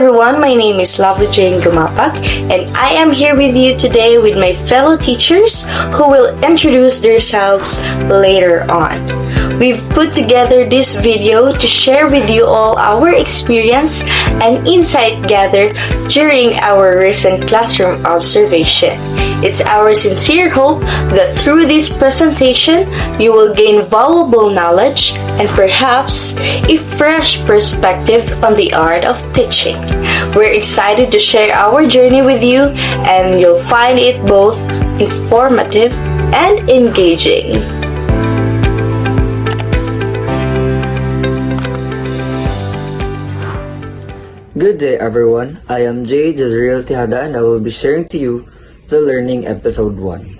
everyone, my name is Lovely Jane Gumapak and I am here with you today with my fellow teachers who will introduce themselves later on. We've put together this video to share with you all our experience and insight gathered during our recent classroom observation. It's our sincere hope that through this presentation, you will gain valuable knowledge and perhaps a fresh perspective on the art of teaching. We're excited to share our journey with you and you'll find it both informative and engaging. Good day everyone, I am Jay Jazriel Tihada and I will be sharing to you the Learning Episode 1.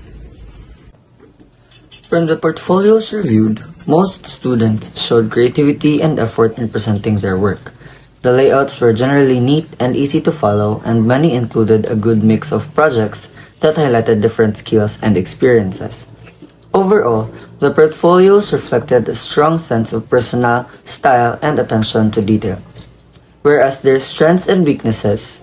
From the portfolios reviewed, most students showed creativity and effort in presenting their work. The layouts were generally neat and easy to follow and many included a good mix of projects that highlighted different skills and experiences. Overall, the portfolios reflected a strong sense of personal style and attention to detail. Whereas their strengths and weaknesses,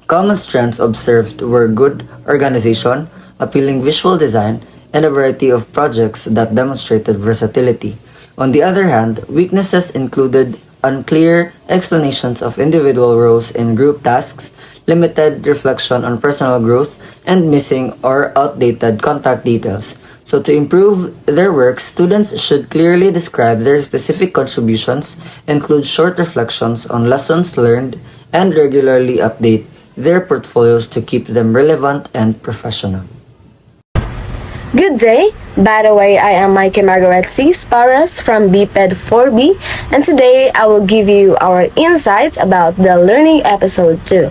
common strengths observed were good organization, appealing visual design, and a variety of projects that demonstrated versatility. On the other hand, weaknesses included unclear explanations of individual roles in group tasks, limited reflection on personal growth, and missing or outdated contact details. So to improve their work, students should clearly describe their specific contributions, include short reflections on lessons learned, and regularly update their portfolios to keep them relevant and professional. Good day! By the way, I am Mikey Margaret C. Sparras from BPED 4B, and today I will give you our insights about the Learning Episode 2.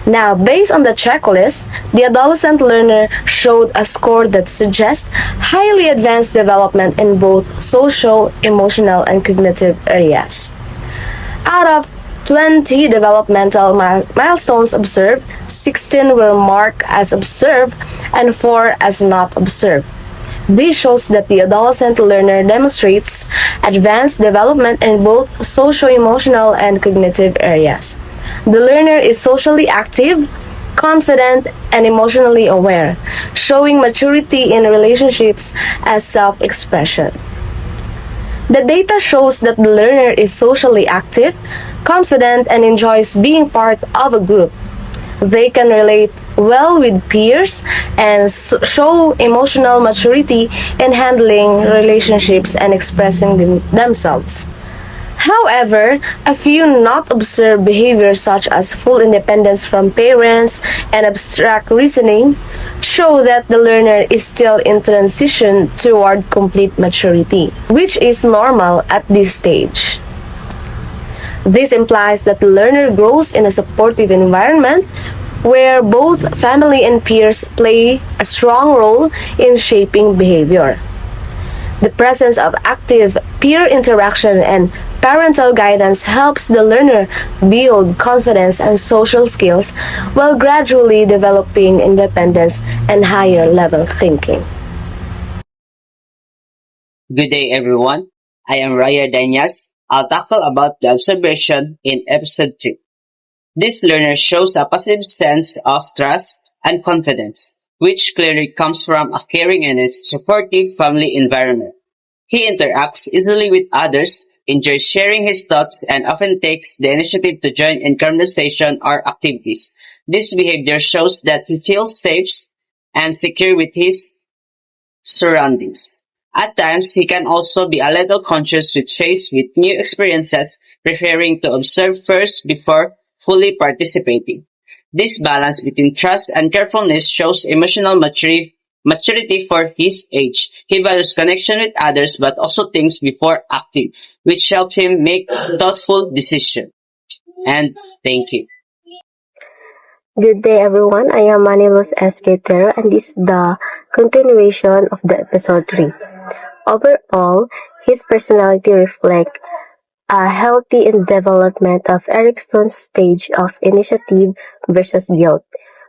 Now, based on the checklist, the adolescent learner showed a score that suggests highly advanced development in both social, emotional, and cognitive areas. Out of 20 developmental milestones observed, 16 were marked as observed and 4 as not observed. This shows that the adolescent learner demonstrates advanced development in both social-emotional and cognitive areas. The learner is socially active, confident, and emotionally aware, showing maturity in relationships as self-expression. The data shows that the learner is socially active, confident, and enjoys being part of a group. They can relate well with peers and show emotional maturity in handling relationships and expressing themselves. However, a few not observed behaviors such as full independence from parents and abstract reasoning show that the learner is still in transition toward complete maturity, which is normal at this stage. This implies that the learner grows in a supportive environment where both family and peers play a strong role in shaping behavior. The presence of active peer interaction and parental guidance helps the learner build confidence and social skills while gradually developing independence and higher level thinking. Good day everyone, I am Raya Danyas. I'll tackle about the observation in episode 3. This learner shows a positive sense of trust and confidence, which clearly comes from a caring and supportive family environment. He interacts easily with others, enjoys sharing his thoughts, and often takes the initiative to join in conversation or activities. This behavior shows that he feels safe and secure with his surroundings. At times, he can also be a little conscious with faced with new experiences, preferring to observe first before fully participating. This balance between trust and carefulness shows emotional maturity for his age. He values connection with others but also thinks before acting, which helps him make thoughtful decisions. And thank you. Good day everyone, I am Manilus S. Gater and this is the continuation of the episode 3. Overall, his personality reflects a healthy development of Erickson's stage of initiative versus guilt,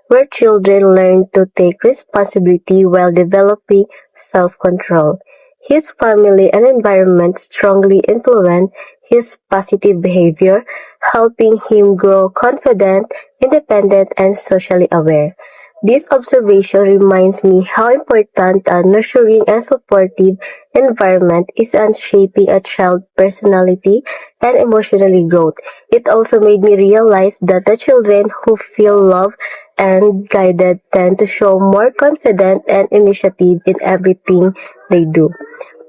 where children learn to take responsibility while developing self-control. His family and environment strongly influence his positive behavior, helping him grow confident, independent, and socially aware. This observation reminds me how important a nurturing and supportive environment is in shaping a child's personality and emotionally growth. It also made me realize that the children who feel loved and guided tend to show more confidence and initiative in everything they do.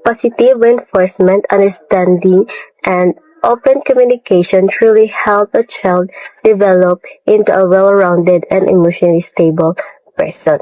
Positive reinforcement, understanding, and open communication truly help a child develop into a well-rounded and emotionally stable person.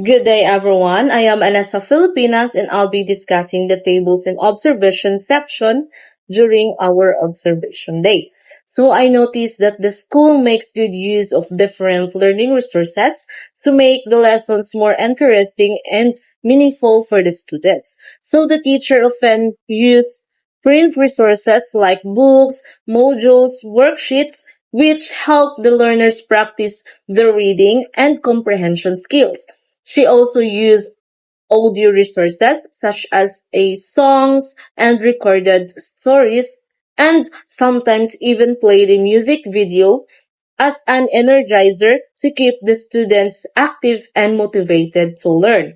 Good day, everyone. I am Anessa Filipinas, and I'll be discussing the tables and observation section during our observation day. So I noticed that the school makes good use of different learning resources to make the lessons more interesting and meaningful for the students. So the teacher often use print resources like books, modules, worksheets, which help the learners practice the reading and comprehension skills. She also used audio resources such as songs and recorded stories, and sometimes even played a music video as an energizer to keep the students active and motivated to learn.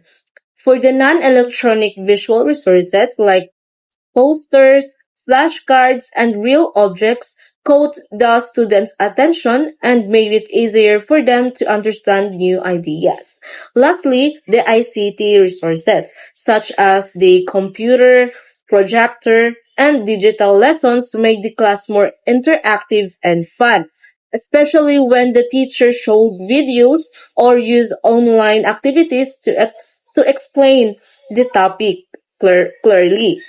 For the non-electronic visual resources like posters, flashcards, and real objects caught the students' attention and made it easier for them to understand new ideas. Lastly, the ICT resources, such as the computer, projector, and digital lessons make the class more interactive and fun, especially when the teacher showed videos or used online activities to explain the topic clearly.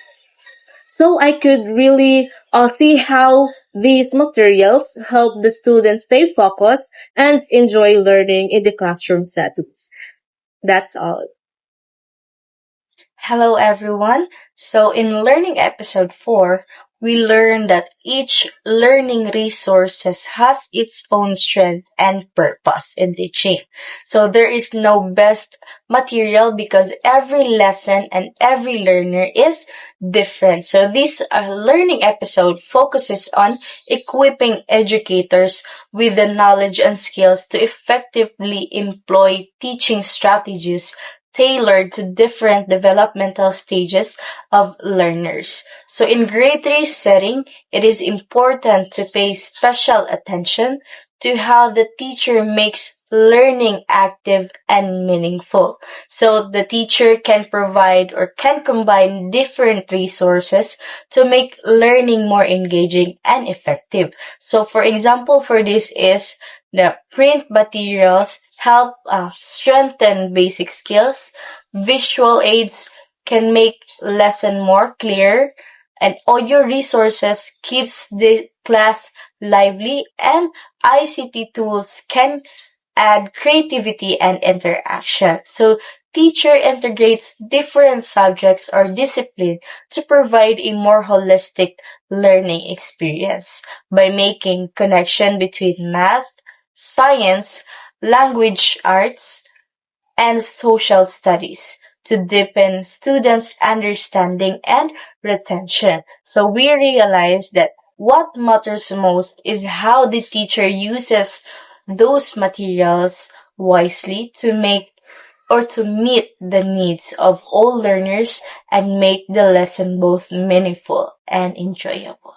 So I could really see how these materials help the students stay focused and enjoy learning in the classroom settings. That's all. Hello, everyone. So, in learning episode 4, we learned that each learning resources has its own strength and purpose in teaching. So, there is no best material because every lesson and every learner is different. So, this learning episode focuses on equipping educators with the knowledge and skills to effectively employ teaching strategies tailored to different developmental stages of learners. So in grade 3 setting, it is important to pay special attention to how the teacher makes learning active and meaningful. So the teacher can provide or can combine different resources to make learning more engaging and effective. So for example, for this is the print materials help strengthen basic skills. Visual aids can make lesson more clear, and audio resources keeps the class lively, and ICT tools can add creativity and interaction. So teacher integrates different subjects or discipline to provide a more holistic learning experience by making connection between math, science, language arts, and social studies to deepen students' understanding and retention. So we realize that what matters most is how the teacher uses those materials wisely to make or to meet the needs of all learners and make the lesson both meaningful and enjoyable.